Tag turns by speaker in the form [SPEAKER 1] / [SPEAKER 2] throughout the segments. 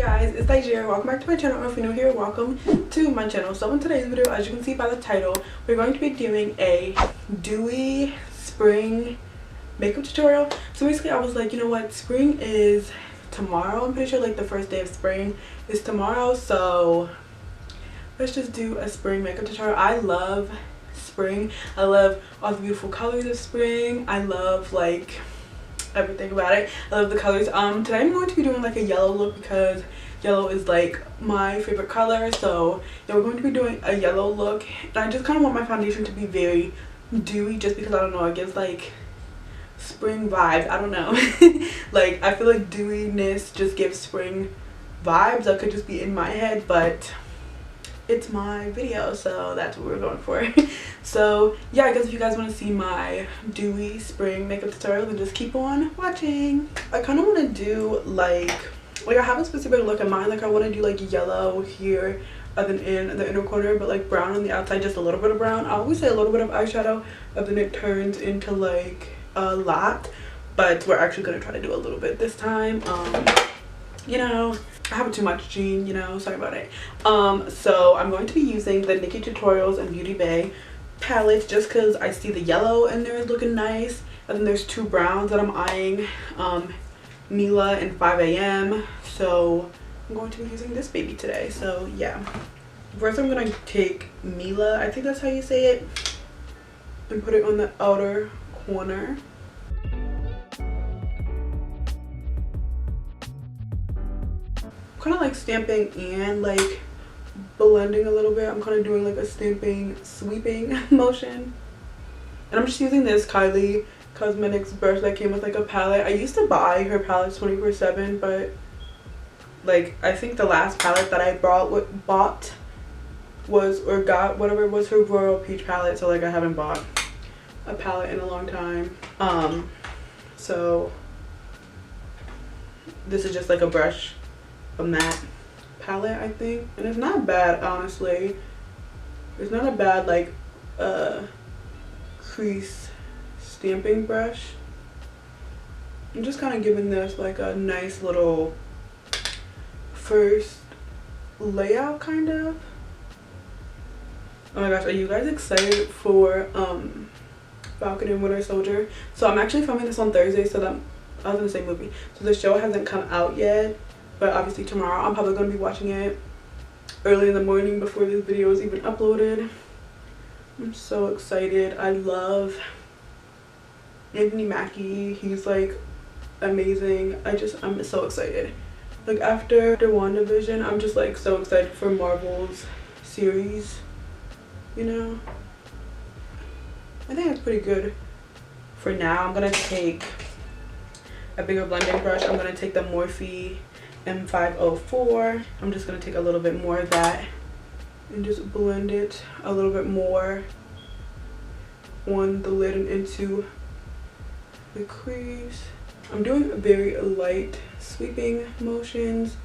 [SPEAKER 1] guys, it's Nigeria. Welcome back to my channel, or if you're new here, welcome to my channel. So in today's video, as you can see by the title, we're going to be doing a dewy spring makeup tutorial. So basically I was like, you know what, spring is tomorrow. I'm pretty sure like the first day of spring is tomorrow, so let's just do a spring makeup tutorial. I love spring. I love all the beautiful colors of spring. I love like everything about it. I love the colors. Today I'm going to be doing like a yellow look because yellow is like my favorite color. So yeah, we're going to be doing a yellow look, and I just kind of want my foundation to be very dewy, just because I don't know, it gives like spring vibes. I don't know. Like I feel like dewiness just gives spring vibes. That could just be in my head, but it's my video, so that's what we're going for. So yeah, I guess if you guys want to see my dewy spring makeup tutorial, then just keep on watching. I kind of want to do like I have a specific look in mind. Like I want to do like yellow here other than in the inner corner, but like brown on the outside, just a little bit of brown. I always say a little bit of eyeshadow, and then it turns into like a lot, but we're actually going to try to do a little bit this time. You know, I have too much gene, you know, sorry about it. So I'm going to be using the Nikki Tutorials and Beauty Bay palettes just because I see the yellow in there is looking nice, and then there's two browns that I'm eyeing, Mila and 5 AM. So I'm going to be using this baby today. So yeah, first I'm going to take Mila, I think that's how you say it, and put it on the outer corner. Kind of like stamping and like blending a little bit. I'm kind of doing like a stamping sweeping motion, and I'm just using this Kylie Cosmetics brush that came with like a palette. I used to buy her palettes 24/7, but like I think the last palette that I bought was, or got, whatever, was her Royal Peach palette. So like I haven't bought a palette in a long time. So this is just like a brush from that palette, I think, and it's not bad, honestly. It's not a bad like crease stamping brush. I'm just kind of giving this like a nice little first layout, kind of. Oh my gosh, are you guys excited for Falcon and Winter Soldier? So I'm actually filming this on Thursday, so that I was in the same movie, so the show hasn't come out yet. But obviously tomorrow I'm probably going to be watching it early in the morning before this video is even uploaded. I'm so excited. I love Anthony Mackie. He's like amazing. I'm so excited. Like after WandaVision, I'm just like so excited for Marvel's series, you know. I think that's pretty good for now. I'm going to take a bigger blending brush. I'm going to take the Morphe M504. I'm just going to take a little bit more of that and just blend it a little bit more on the lid and into the crease. I'm doing very light sweeping motions.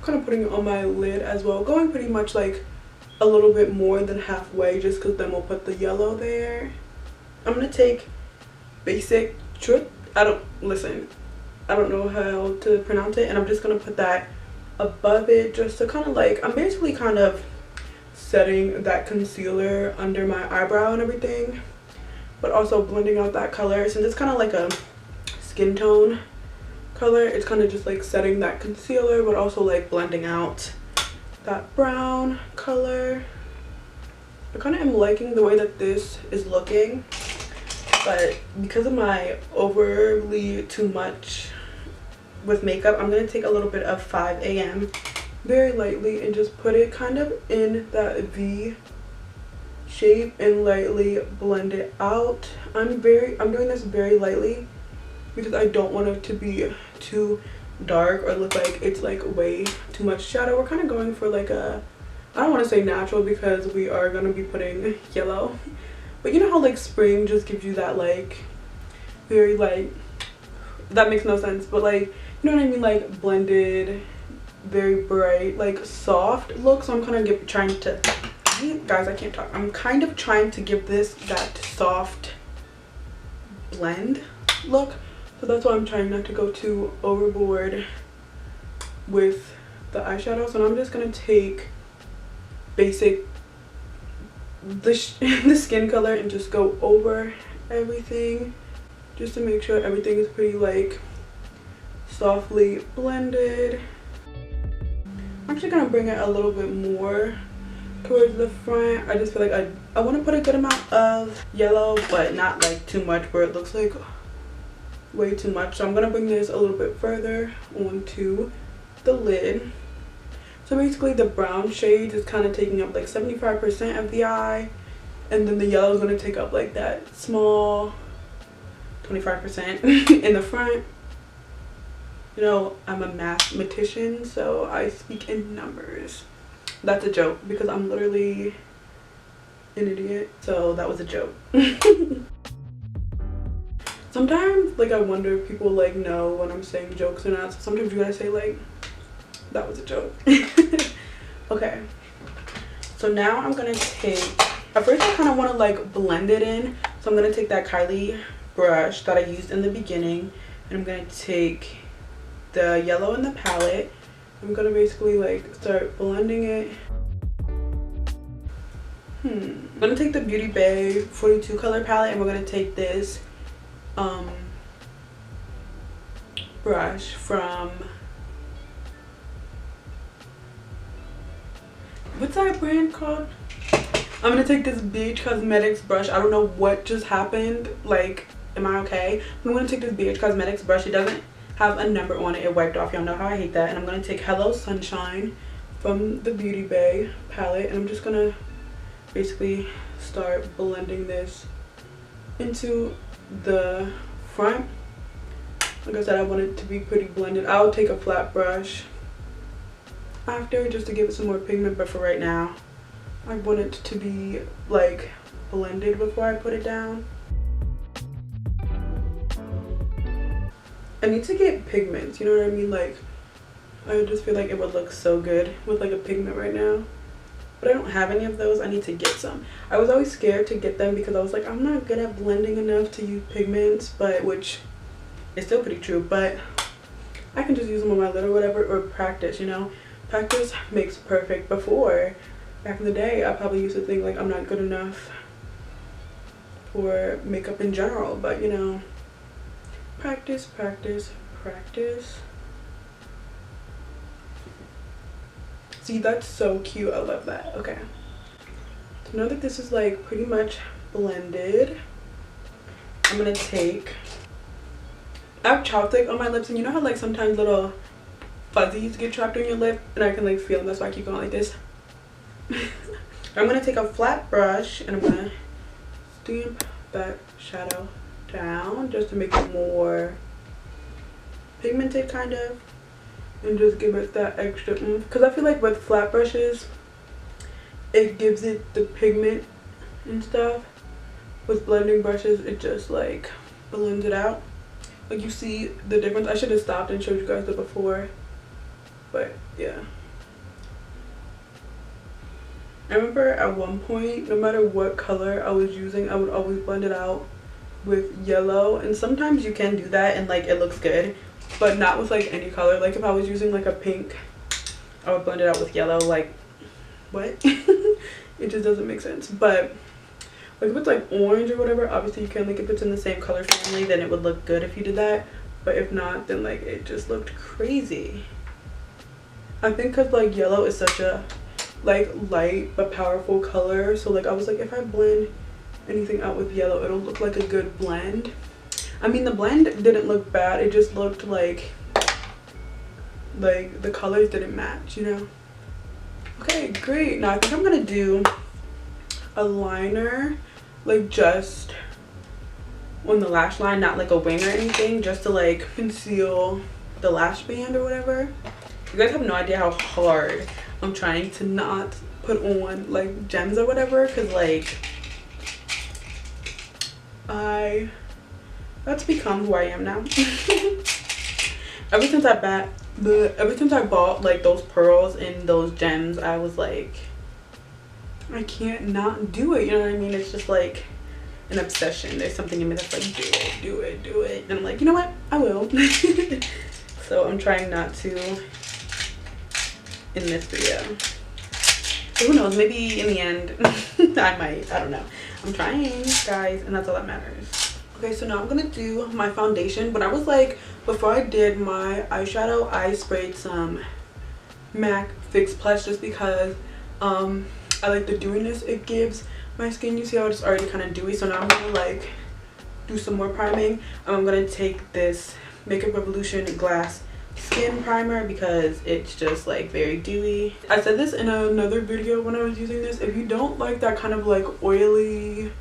[SPEAKER 1] Kind of putting it on my lid as well, going pretty much like a little bit more than halfway, just because then we'll put the yellow there. I'm gonna take Basic Truth. I don't know how to pronounce it, and I'm just gonna put that above it just to kind of like, I'm basically kind of setting that concealer under my eyebrow and everything, but also blending out that color. Since it's kind of like a skin tone color, it's kind of just like setting that concealer but also like blending out that brown color. I kind of am liking the way that this is looking, but because of my overly too much with makeup, I'm going to take a little bit of 5 AM very lightly and just put it kind of in that V shape and lightly blend it out. I'm doing this very lightly because I don't want it to be too dark or look like it's like way too much shadow. We're kind of going for like a, I don't want to say natural because we are going to be putting yellow, but you know how like spring just gives you that like very like, that makes no sense, but like, you know what I mean, like blended, very bright, like soft look. So I'm kind of trying to guys, I can't talk. I'm kind of trying to give this that soft blend look, so that's why I'm trying not to go too overboard with the eyeshadow. So I'm just gonna take basic the skin color and just go over everything just to make sure everything is pretty like softly blended. I'm actually gonna bring it a little bit more towards the front. I just feel like I want to put a good amount of yellow, but not like too much where it looks like way too much. So I'm gonna bring this a little bit further onto the lid. So basically the brown shade is kind of taking up like 75% of the eye, and then the yellow is going to take up like that small 25% in the front. You know, I'm a mathematician, so I speak in numbers. That's a joke because I'm literally an idiot, so that was a joke. Sometimes like I wonder if people like know when I'm saying jokes or not, so sometimes you gotta say like, that was a joke. Okay, so now I'm gonna take, at first I kind of want to like blend it in, so I'm gonna take that Kylie brush that I used in the beginning, and I'm gonna take the yellow in the palette. I'm gonna basically like start blending it. I'm gonna take the Beauty Bay 42 color palette, and we're gonna take this brush from, what's that brand called? I'm gonna take this BH Cosmetics brush. I don't know what just happened, like, am I okay? I'm gonna take this BH Cosmetics brush. It doesn't have a number on it, it wiped off, y'all know how I hate that. And I'm gonna take Hello Sunshine from the Beauty Bay palette, and I'm just gonna basically start blending this into the front. Like I said, I want it to be pretty blended. I'll take a flat brush after just to give it some more pigment, but for right now I want it to be like blended before I put it down. I need to get pigments, you know what I mean? Like, I just feel like it would look so good with like a pigment right now, but I don't have any of those. I need to get some. I was always scared to get them because I was like, I'm not good at blending enough to use pigments, but which is still pretty true, but I can just use them on my lid or whatever, or practice, you know? Practice makes perfect. Before, back in the day, I probably used to think like I'm not good enough for makeup in general, but you know, practice, practice, practice. See, that's so cute. I love that. Okay, so now that this is like pretty much blended, I'm gonna take, I have chopstick on my lips, and you know how like sometimes little fuzzies get trapped on your lip, and I can like feel them. That's why I keep going like this. I'm gonna take a flat brush and I'm gonna stamp that shadow down just to make it more pigmented kind of, and just give it that extra because I feel like with flat brushes it gives it the pigment and stuff. With blending brushes it just like blends it out. Like, you see the difference. I should have stopped and showed you guys the before, but yeah. I remember at one point, no matter what color I was using, I would always blend it out with yellow, and sometimes you can do that and like it looks good, but not with like any color. Like if I was using like a pink, I would blend it out with yellow. Like, what? It just doesn't make sense. But like if it's like orange or whatever, obviously you can, like if it's in the same color family, then it would look good if you did that, but if not, then like it just looked crazy. I think because like yellow is such a like light but powerful color, so like I was like, if I blend anything out with yellow, it'll look like a good blend. I mean, the blend didn't look bad, it just looked like the colors didn't match, you know. Okay, great. Now I think I'm gonna do a liner, like just on the lash line, not like a wing or anything, just to like conceal the lash band or whatever. You guys have no idea how hard I'm trying to not put on like gems or whatever, because like that's become who I am now. ever since I bought like those pearls and those gems, I was like, I can't not do it, you know what I mean? It's just like an obsession. There's something in me that's like, do it, do it, do it. And I'm like, you know what? I will. So I'm trying not to in this video. Who knows, maybe in the end I might, I don't know. I'm trying, guys, and that's all that matters. Okay, so now I'm gonna do my foundation. But I was like, before I did my eyeshadow, I sprayed some MAC Fix Plus just because I like the dewiness it gives my skin. You see how it's already kind of dewy, so now I'm gonna like do some more priming. I'm gonna take this Makeup Revolution Glass Skin Primer because it's just like very dewy. I said this in another video when I was using this. If you don't like that kind of like oily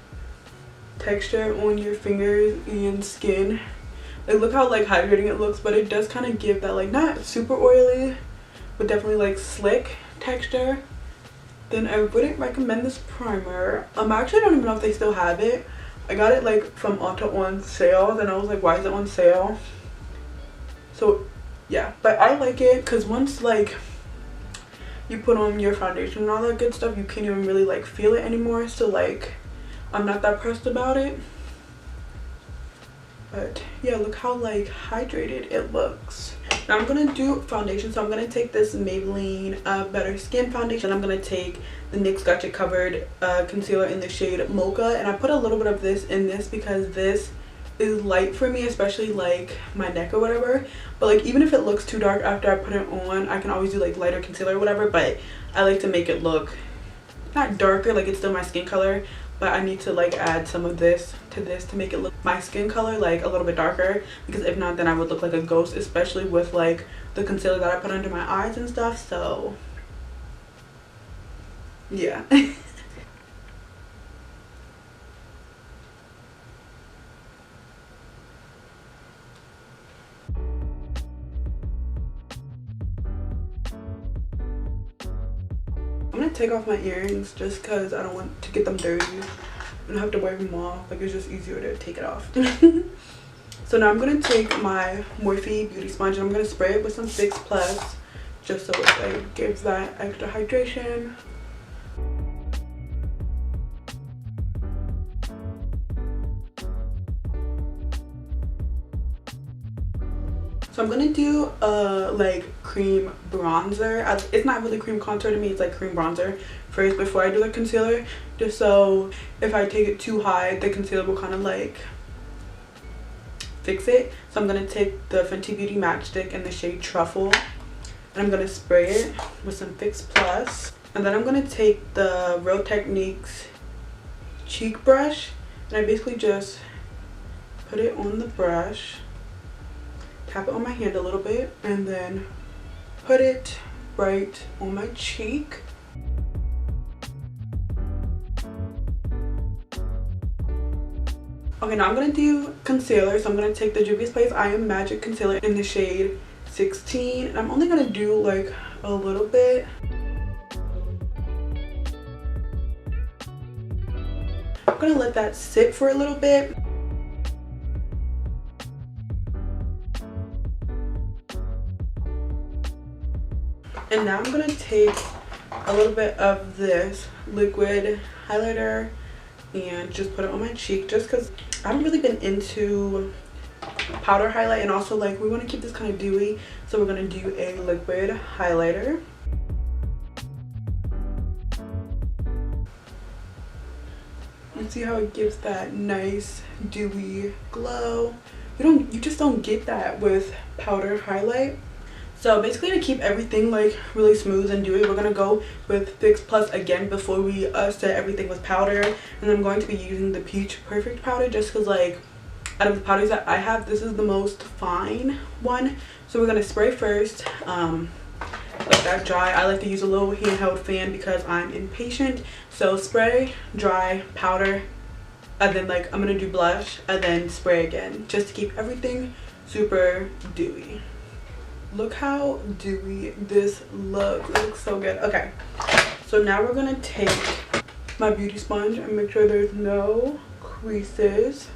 [SPEAKER 1] texture on your fingers and skin, like look how like hydrating it looks, but it does kind of give that like not super oily but definitely like slick texture, then I wouldn't recommend this primer. I actually don't even know if they still have it. I got it like from Ulta on sale, and I was like, why is it on sale? So yeah, but I like it because once like you put on your foundation and all that good stuff, you can't even really like feel it anymore. So like I'm not that pressed about it. But yeah, look how like hydrated it looks. Now I'm gonna do foundation, so I'm gonna take this Maybelline Better Skin foundation. I'm gonna take the NYX Gotcha Covered concealer in the shade Mocha, and I put a little bit of this in this because this is light for me, especially like my neck or whatever. But like even if it looks too dark after I put it on, I can always do like lighter concealer or whatever. But I like to make it look not darker, like it's still my skin color, but I need to like add some of this to make it look my skin color like a little bit darker, because if not then I would look like a ghost, especially with like the concealer that I put under my eyes and stuff. So yeah. I'm gonna take off my earrings just because I don't want to get them dirty and have to wear them off. Like it's just easier to take it off. So now I'm gonna take my Morphe beauty sponge and I'm gonna spray it with some Fix Plus just so it like gives that extra hydration. So I'm gonna do a like cream bronzer. It's not really cream contour to me, it's like cream bronzer first before I do the concealer, just so if I take it too high the concealer will kind of like fix it. So I'm gonna take the Fenty Beauty matchstick in the shade Truffle and I'm gonna spray it with some Fix Plus, and then I'm gonna take the Real Techniques cheek brush and I basically just put it on the brush, tap it on my hand a little bit, and then put it right on my cheek. Okay, now I'm gonna do concealer. So I'm gonna take the Juvia's Place I Am Magic concealer in the shade 16, and I'm only gonna do like a little bit. I'm gonna let that sit for a little bit. And now I'm gonna take a little bit of this liquid highlighter and just put it on my cheek, just because I haven't really been into powder highlight, and also like we want to keep this kind of dewy, so we're gonna do a liquid highlighter. You see how it gives that nice dewy glow. You just don't get that with powder highlight. So basically, to keep everything like really smooth and dewy, we're gonna go with Fix Plus again before we set everything with powder. And I'm going to be using the Peach Perfect powder just because like out of the powders that I have, this is the most fine one. So we're gonna spray first, let that dry. I like to use a little handheld fan because I'm impatient. So spray, dry, powder, and then like I'm gonna do blush and then spray again just to keep everything super dewy. Look how dewy this looks. It looks so good. Okay, so now we're gonna take my beauty sponge and make sure there's no creases,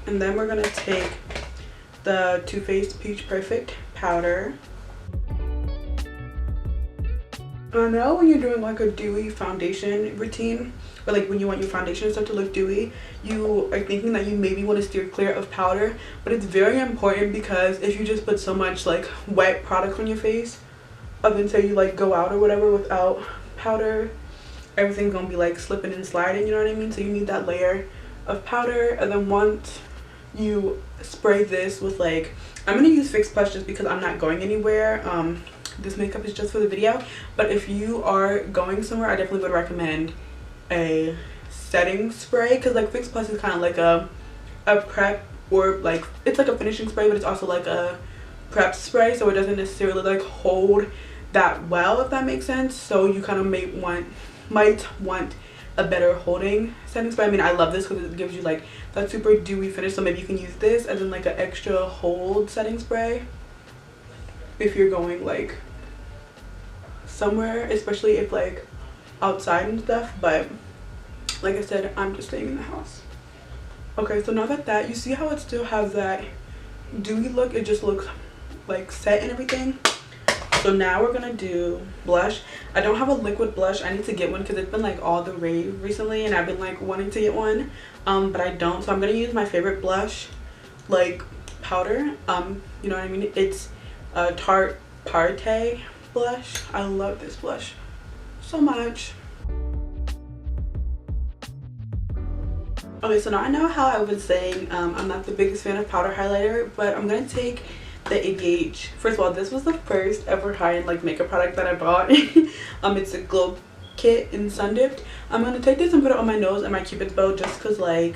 [SPEAKER 1] and then we're gonna take the Too Faced Peach Perfect powder, I know when you're doing like a dewy foundation routine, or like when you want your foundation stuff to look dewy, you are thinking that you maybe want to steer clear of powder, but it's very important because if you just put so much like wet product on your face, up until you like go out or whatever without powder, everything's gonna be like slipping and sliding, you know what I mean? So you need that layer of powder. And then once you spray this with like, I'm gonna use Fix Plus just because I'm not going anywhere. This makeup is just for the video, but if you are going somewhere, I definitely would recommend a setting spray, because like Fix Plus is kind of like a prep, or like it's like a finishing spray, but it's also like a prep spray, so it doesn't necessarily like hold that well, if that makes sense. So you kind of might want a better holding setting spray. I mean, I love this because it gives you like that super dewy finish, so maybe you can use this as in like an extra hold setting spray if you're going like somewhere, especially if like outside and stuff. But like I said, I'm just staying in the house. Okay, so now that you see how it still has that dewy look, it just looks like set and everything. So now we're gonna do blush. I don't have a liquid blush. I need to get one because it's been like all the rave recently and I've been like wanting to get one, but I don't. So I'm gonna use my favorite blush, like powder, you know what I mean? It's a Tarte blush. I love this blush so much. Okay, so now I know how I was saying I'm not the biggest fan of powder highlighter, but I'm gonna take the ABH. First of all, this was the first ever high-end like makeup product that I bought. It's a glow kit in Sun Dipped. I'm gonna take this and put it on my nose and my cupid's bow just because like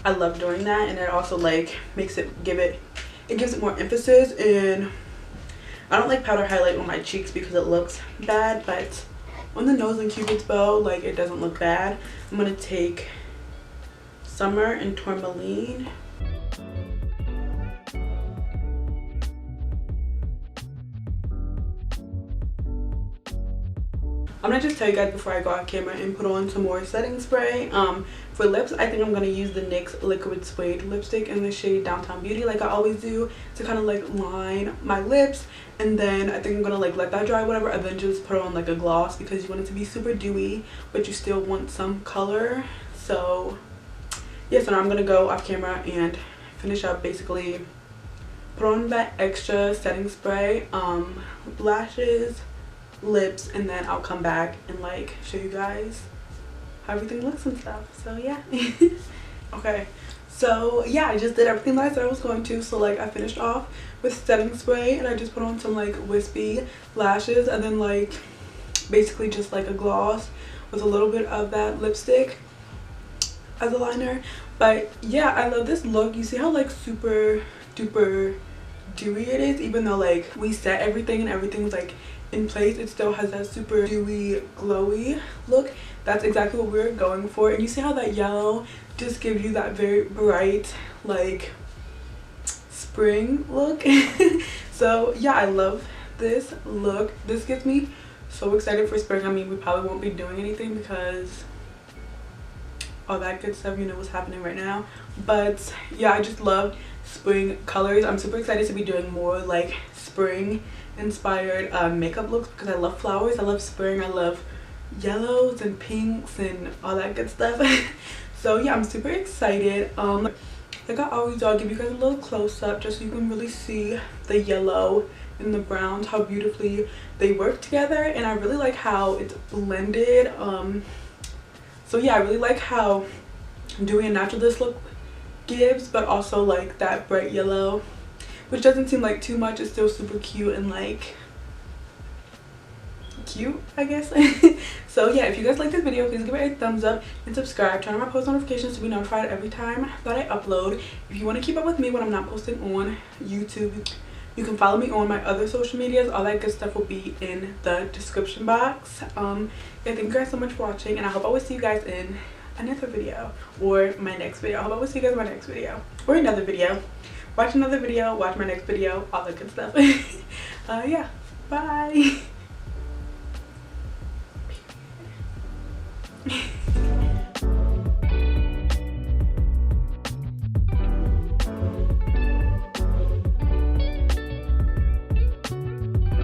[SPEAKER 1] I love doing that, and it also like makes it gives it more emphasis. And I don't like powder highlight on my cheeks because it looks bad, but on the nose and cupid's bow, like it doesn't look bad. I'm gonna take Summer and Tourmaline. I'm gonna just tell you guys before I go off camera and put on some more setting spray. For lips, I think I'm gonna use the NYX Liquid Suede lipstick in the shade Downtown Beauty, like I always do, to kind of like line my lips. And then I think I'm gonna like let that dry, whatever, and then just put on like a gloss because you want it to be super dewy, but you still want some color. So yeah, so now I'm gonna go off camera and finish up, basically put on that extra setting spray, lashes, lips, and then I'll come back and like show you guys how everything looks and stuff. So yeah. Okay, so yeah, I just did everything that I said I was going to. So like I finished off with setting spray and I just put on some like wispy lashes, and then like basically just like a gloss with a little bit of that lipstick as a liner. But yeah, I love this look. You see how like super duper dewy it is, even though like we set everything and everything's like in place, it still has that super dewy glowy look. That's exactly what we're going for. And you see how that yellow just gives you that very bright like spring look. So yeah, I love this look. This gets me so excited for spring. I mean, we probably won't be doing anything because all that good stuff, you know what's happening right now. But yeah, I just love spring colors. I'm super excited to be doing more like spring inspired makeup looks because I love flowers, I love spring, I love yellows and pinks and all that good stuff. So yeah, I'm super excited. Like I always do, I'll give you guys a little close-up just so you can really see the yellow and the browns, how beautifully they work together. And I really like how it's blended. So yeah, I really like how dewy and natural this look gives, but also like that bright yellow, which doesn't seem like too much. It's still super cute and like cute, I guess. So yeah, if you guys like this video, please give it a thumbs up and subscribe. Turn on my post notifications to be notified every time that I upload. If you want to keep up with me when I'm not posting on YouTube, you can follow me on my other social medias. All that good stuff will be in the description box. Yeah, thank you guys so much for watching, and I hope I will see you guys in another video or my next video. I hope I will see you guys in my next video or another video. Watch another video, watch my next video, all that good stuff. Yeah, bye.